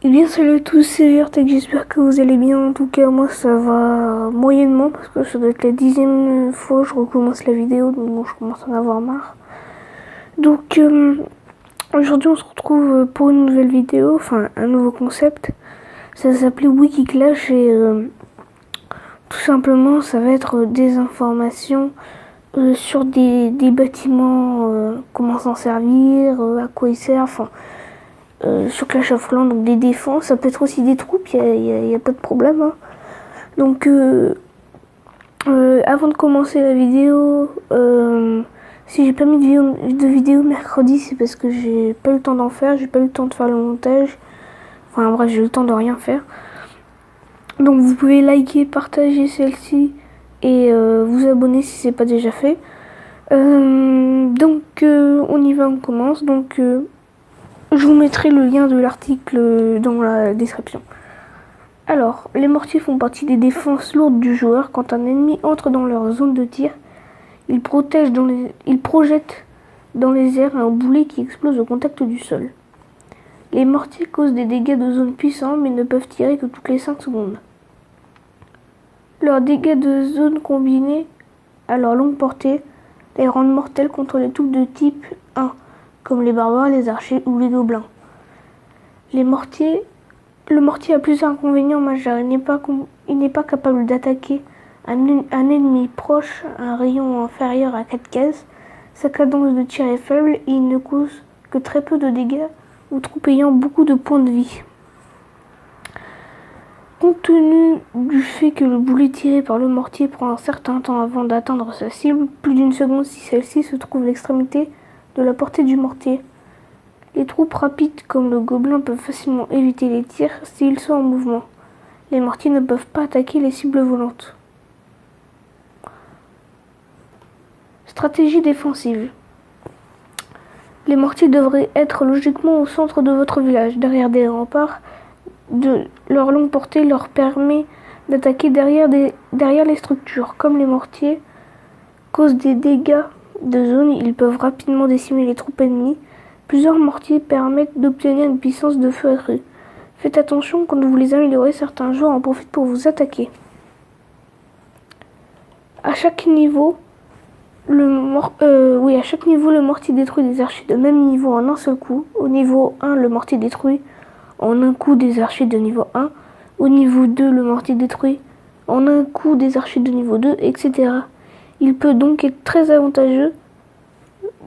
Eh bien salut à tous, c'est Vertex, j'espère que vous allez bien. En tout cas moi ça va moyennement parce que ça doit être la 10e fois que je recommence la vidéo, donc bon, je commence à en avoir marre. Donc aujourd'hui on se retrouve pour une nouvelle vidéo, enfin un nouveau concept. Ça s'appelait Wikiclash et tout simplement ça va être des informations sur des bâtiments, comment s'en servir, à quoi ils servent, enfin sur Clash of Clans, donc des défenses, ça peut être aussi des troupes, y a pas de problème. Hein. Donc, avant de commencer la vidéo, si j'ai pas mis de vidéo mercredi, c'est parce que j'ai pas eu le temps d'en faire, j'ai pas eu le temps de faire le montage. Enfin bref, j'ai eu le temps de rien faire. Donc vous pouvez liker, partager celle-ci et vous abonner si c'est pas déjà fait. Donc on y va, on commence. Donc je vous mettrai le lien de l'article dans la description. Alors, les mortiers font partie des défenses lourdes du joueur. Quand un ennemi entre dans leur zone de tir, ils projettent dans les airs un boulet qui explose au contact du sol. Les mortiers causent des dégâts de zone puissants mais ne peuvent tirer que toutes les 5 secondes. Leurs dégâts de zone combinés à leur longue portée les rendent mortels contre les troupes de type 1, comme les barbares, les archers ou les gobelins. Le mortier a plusieurs inconvénients majeurs. Il n'est pas capable d'attaquer un ennemi proche à un rayon inférieur à 4 cases. Sa cadence de tir est faible et il ne cause que très peu de dégâts aux troupes ayant beaucoup de points de vie. Compte tenu du fait que le boulet tiré par le mortier prend un certain temps avant d'atteindre sa cible, plus d'une seconde si celle-ci se trouve à l'extrémité de la portée du mortier. Les troupes rapides comme le gobelin peuvent facilement éviter les tirs s'ils sont en mouvement. Les mortiers ne peuvent pas attaquer les cibles volantes. Stratégie défensive. Les mortiers devraient être logiquement au centre de votre village, derrière des remparts. Leur longue portée leur permet d'attaquer derrière les structures. Comme les mortiers causent des dégâts de zone, ils peuvent rapidement décimer les troupes ennemies. Plusieurs mortiers permettent d'obtenir une puissance de feu accrue. Faites attention quand vous les améliorez, certains joueurs en profitent pour vous attaquer. À chaque niveau, le mortier détruit des archers de même niveau en un seul coup. Au niveau 1, le mortier détruit en un coup des archers de niveau 1. Au niveau 2, le mortier détruit en un coup des archers de niveau 2, etc. Il peut donc être très avantageux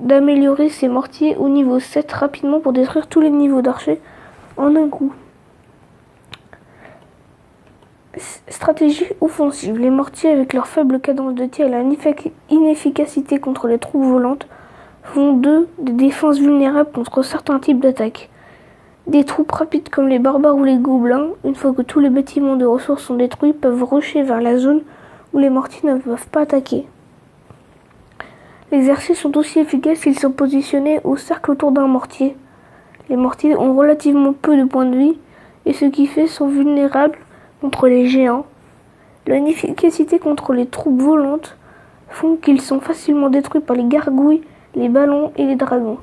d'améliorer ses mortiers au niveau 7 rapidement pour détruire tous les niveaux d'archers en un coup. Stratégie offensive. Les mortiers, avec leur faible cadence de tir et leur inefficacité contre les troupes volantes, font d'eux des défenses vulnérables contre certains types d'attaques. Des troupes rapides comme les barbares ou les gobelins, une fois que tous les bâtiments de ressources sont détruits, peuvent rusher vers la zone où les mortiers ne peuvent pas attaquer. Les exercices sont aussi efficaces s'ils sont positionnés au cercle autour d'un mortier. Les mortiers ont relativement peu de points de vie et ce qui fait sont vulnérables contre les géants. Leur inefficacité contre les troupes volantes font qu'ils sont facilement détruits par les gargouilles, les ballons et les dragons,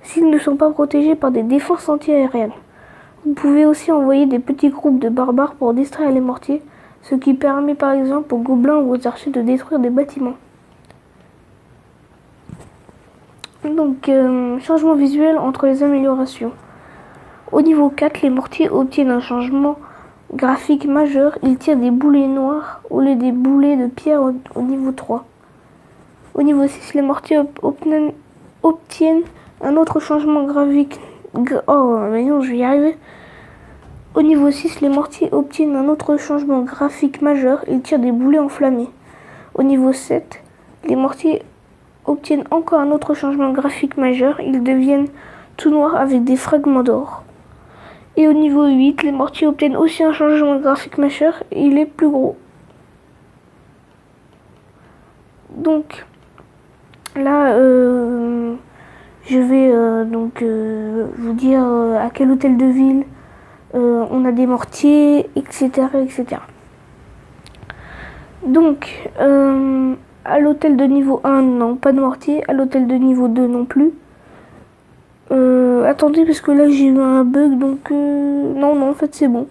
s'ils ne sont pas protégés par des défenses anti-aériennes. Vous pouvez aussi envoyer des petits groupes de barbares pour distraire les mortiers, ce qui permet par exemple aux gobelins ou aux archers de détruire des bâtiments. Donc, changement visuel entre les améliorations. Au niveau 4, les mortiers obtiennent un changement graphique majeur. Ils tirent des boulets noirs au lieu des boulets de pierre au niveau 3. Au niveau 6, les mortiers obtiennent un autre changement graphique. Je vais y arriver. Au niveau 6, les mortiers obtiennent un autre changement graphique majeur. Ils tirent des boulets enflammés. Au niveau 7, les mortiers obtiennent encore un autre changement graphique majeur. Ils deviennent tout noirs avec des fragments d'or. Et au niveau 8, les mortiers obtiennent aussi un changement graphique majeur et il est plus gros. Donc là, je vais vous dire à quel hôtel de ville on a des mortiers, etc. etc. Donc, à l'hôtel de niveau 1, non, pas de mortier. À l'hôtel de niveau 2, non plus. attendez, parce que là j'ai eu un bug, donc non, en fait c'est bon.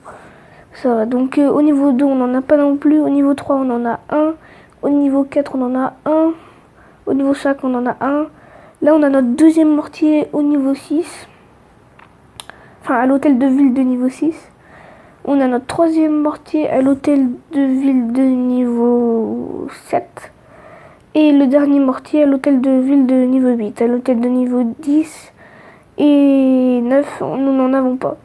Ça va. Donc au niveau 2, on n'en a pas non plus. Au niveau 3, on en a un. Au niveau 4, on en a un. Au niveau 5, on en a un. Là, on a notre deuxième mortier au niveau 6. Enfin, à l'hôtel de ville de niveau 6. On a notre troisième mortier à l'hôtel de ville de niveau 7. Et le dernier mortier à l'hôtel de ville de niveau 8. À l'hôtel de niveau 10 et 9, nous n'en avons pas.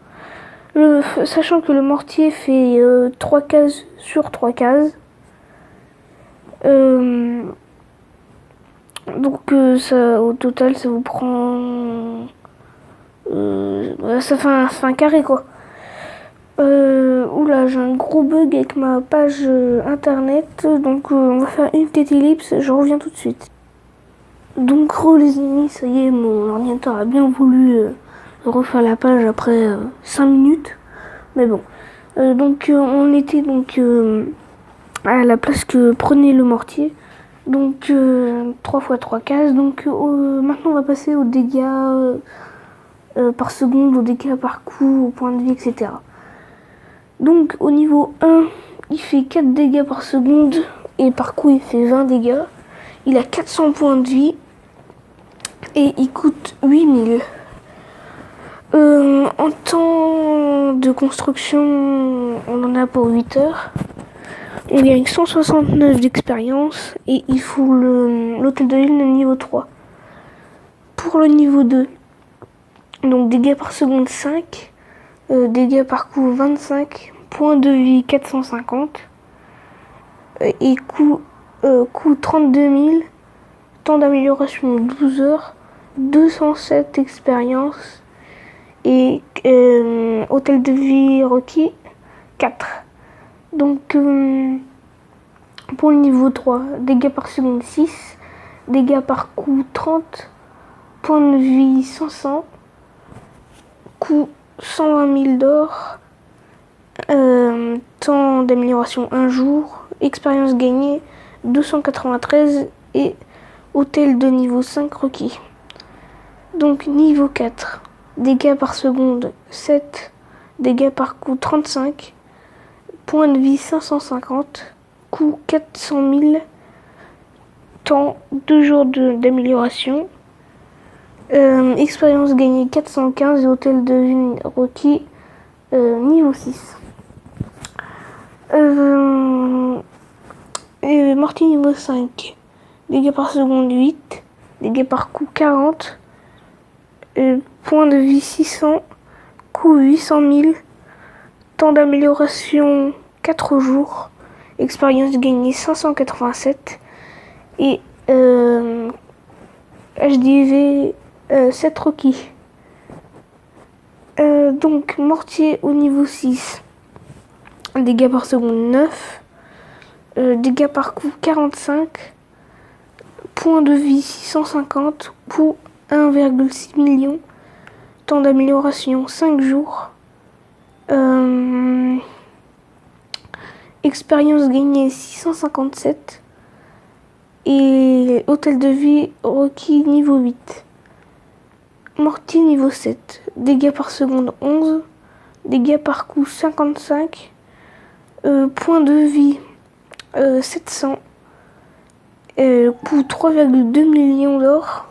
Sachant que le mortier fait 3 cases sur 3 cases. Donc ça, au total, ça vous prend... ça fait un carré, quoi. Oula, j'ai un gros bug avec ma page internet. Donc on va faire une petite ellipse, je reviens tout de suite. Donc les amis, ça y est, mon ordinateur a bien voulu refaire la page après 5 minutes. Mais bon. Donc on était donc à la place que prenait le mortier. Donc 3 x 3 cases. Donc maintenant on va passer aux dégâts par seconde, aux dégâts par coup, au point de vie, etc. Donc au niveau 1, il fait 4 dégâts par seconde et par coup il fait 20 dégâts. Il a 400 points de vie et il coûte 8000. En temps de construction, on en a pour 8 heures. On gagne 169 d'expérience et il faut l'hôtel de ville de niveau 3. Pour le niveau 2, donc dégâts par seconde 5, dégâts par coup 25, points de vie 450 et coût 32 000, temps d'amélioration 12 heures, 207 expériences et hôtel de vie requis 4. Donc pour le niveau 3, dégâts par seconde 6, dégâts par coup 30, points de vie 500, coût 120 000 d'or, temps d'amélioration 1 jour, expérience gagnée 293 et hôtel de niveau 5 requis. Donc niveau 4, dégâts par seconde 7, dégâts par coup 35, points de vie 550, coût 400 000, temps 2 jours d'amélioration, expérience gagnée 415 et hôtel de vie requis niveau 6. Mortier niveau 5, dégâts par seconde 8, dégâts par coup 40, points de vie 600, coût 800 000, temps d'amélioration 4 jours, expérience gagnée 587 et HDV 7 requis. Donc mortier au niveau 6, dégâts par seconde 9, dégâts par coup 45, points de vie 650, coût 1,6 million, temps d'amélioration 5 jours, expérience gagnée 657 et hôtel de vie requis niveau 8. Mortier niveau 7, dégâts par seconde 11, dégâts par coup 55, points de vie 700, coût 3,2 millions d'or,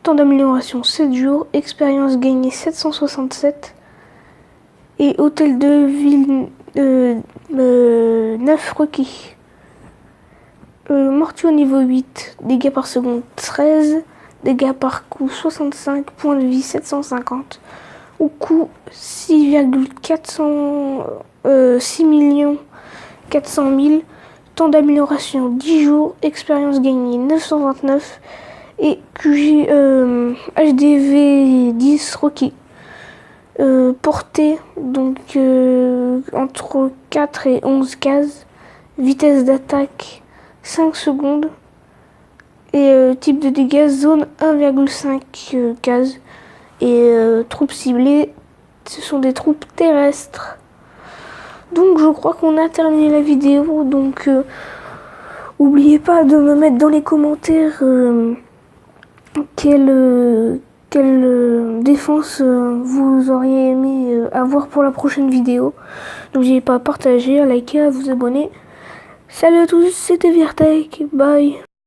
temps d'amélioration 7 jours, expérience gagnée 767 et hôtel de ville 9 requis. Mortier au niveau 8, dégâts par seconde 13, dégâts par coup 65, points de vie 750, au coût 6 400 000, temps d'amélioration 10 jours, expérience gagnée 929 et QG HDV 10 requis. Portée donc entre 4 et 11 cases, vitesse d'attaque 5 secondes et type de dégâts zone 1,5 cases et troupes ciblées, ce sont des troupes terrestres. Donc je crois qu'on a terminé la vidéo, donc n'oubliez pas de me mettre dans les commentaires quel défense vous auriez aimé avoir pour la prochaine vidéo. N'oubliez pas à partager, à liker, à vous abonner. Salut à tous, c'était Virtech, bye.